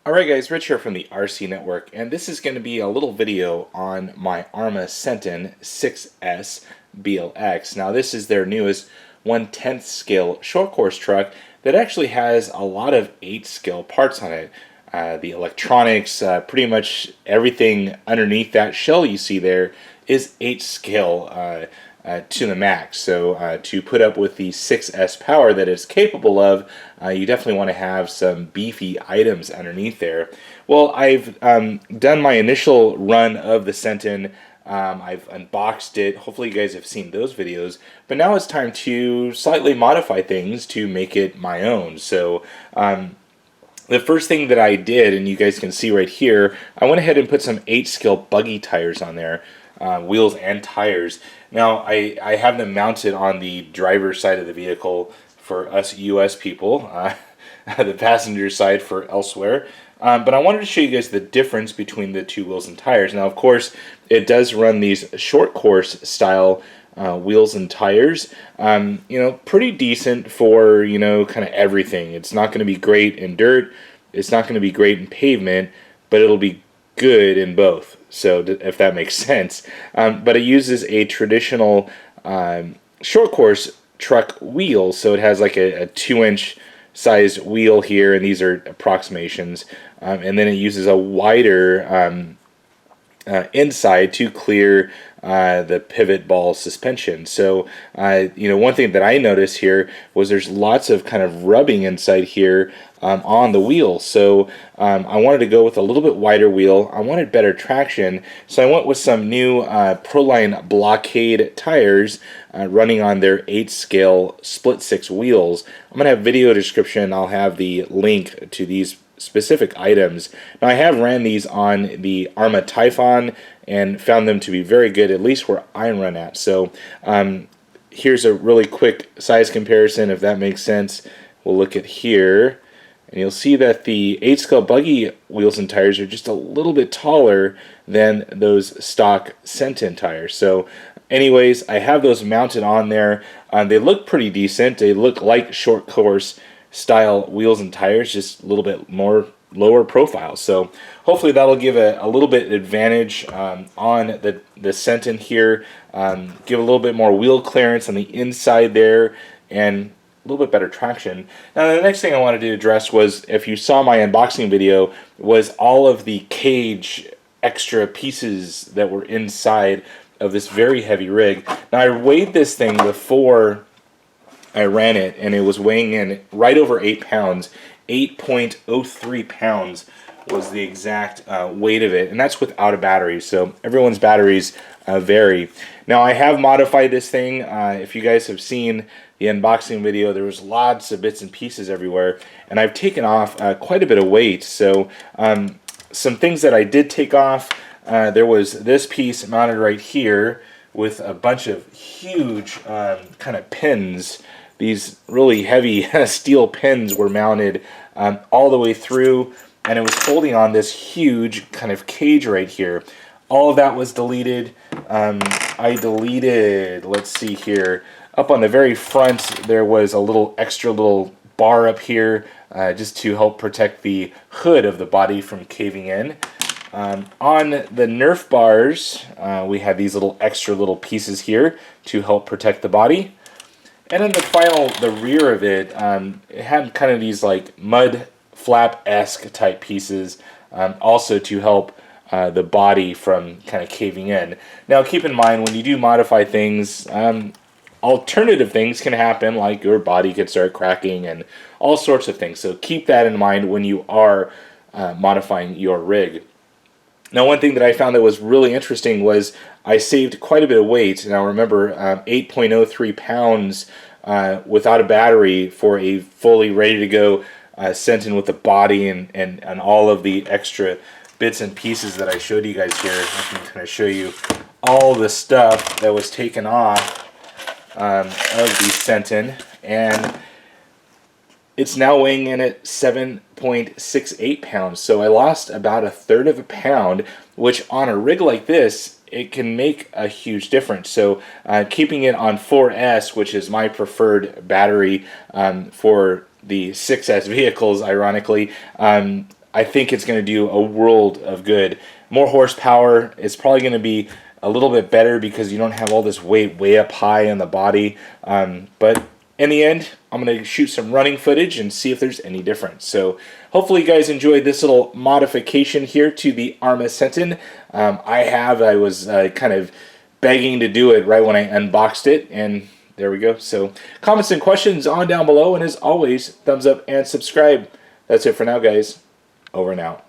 Alright guys, Rich here from the RC Network, and this is going to be a little video on my Arrma Senton 6S BLX. Now this is their newest 1/10 scale short course truck that actually has a lot of 8 scale parts on it. The electronics, pretty much everything underneath that shell you see there is 8 scale to the max. So to put up with the 6S power that it's capable of, you definitely want to have some beefy items underneath there. Well, I've done my initial run of the Senton. I've unboxed it. Hopefully you guys have seen those videos. But now it's time to slightly modify things to make it my own. So the first thing that I did, and you guys can see right here, I went ahead and put some 8 scale Buggy tires on there. Wheels and tires. Now I have them mounted on the driver's side of the vehicle for us US people, the passenger side for elsewhere. But I wanted to show you guys the difference between the two wheels and tires. Now of course it does run these short course style wheels and tires. You know, pretty decent for, you know, kind of everything. It's not going to be great in dirt, it's not going to be great in pavement, but it'll be good in both, so if that makes sense. But it uses a traditional short course truck wheel, so it has like a 2-inch size wheel here, and these are approximations, and then it uses a wider inside to clear the pivot ball suspension. So you know, one thing that I noticed here was there's lots of kind of rubbing inside here on the wheel. So I wanted to go with a little bit wider wheel. I wanted better traction, so I went with some new Proline Blockade tires running on their 8 scale split 6 wheels. I'm gonna have video description. I'll have the link to these specific items. Now I have ran these on the Arrma Typhon and found them to be very good, at least where I run at. So here's a really quick size comparison, if that makes sense. We'll look at here, and you'll see that the 8 scale Buggy wheels and tires are just a little bit taller than those stock Senton tires. So anyways, I have those mounted on there. They look pretty decent. They look like short course style wheels and tires, just a little bit more lower profile. So hopefully that'll give a little bit advantage on the Senton here, give a little bit more wheel clearance on the inside there, and a little bit better traction. Now the next thing I wanted to address was, if you saw my unboxing video, was all of the cage extra pieces that were inside of this very heavy rig. Now I weighed this thing before I ran it, and it was weighing in right over 8 pounds. 8.03 pounds was the exact weight of it, and that's without a battery. So everyone's batteries vary. Now I have modified this thing. If you guys have seen the unboxing video, there was lots of bits and pieces everywhere, and I've taken off quite a bit of weight. So some things that I did take off, there was this piece mounted right here with a bunch of huge kind of pins. These really heavy steel pins were mounted all the way through, and it was holding on this huge kind of cage right here. All of that was deleted. I deleted, let's see here, up on the very front there was a little extra little bar up here just to help protect the hood of the body from caving in. On the Nerf bars, we had these little extra little pieces here to help protect the body. And then the rear of it, it had kind of these like mud flap-esque type pieces, also to help the body from kind of caving in. Now keep in mind, when you do modify things, alternative things can happen, like your body could start cracking and all sorts of things. So keep that in mind when you are modifying your rig. Now one thing that I found that was really interesting was I saved quite a bit of weight. Now remember, 8.03 pounds without a battery for a fully ready to go Senton with the body and all of the extra bits and pieces that I showed you guys here. I can kind of show you all the stuff that was taken off of the Senton, and it's now weighing in at 7.68 pounds. So I lost about 1/3 of a pound, which on a rig like this, it can make a huge difference. So keeping it on 4S, which is my preferred battery for the 6S vehicles, ironically, I think it's going to do a world of good. More horsepower. It's probably going to be a little bit better because you don't have all this weight way up high in the body. But in the end, I'm going to shoot some running footage and see if there's any difference. So hopefully you guys enjoyed this little modification here to the Arrma Senton. I was kind of begging to do it right when I unboxed it, and there we go. So comments and questions on down below, and as always, thumbs up and subscribe. That's it for now, guys. Over and out.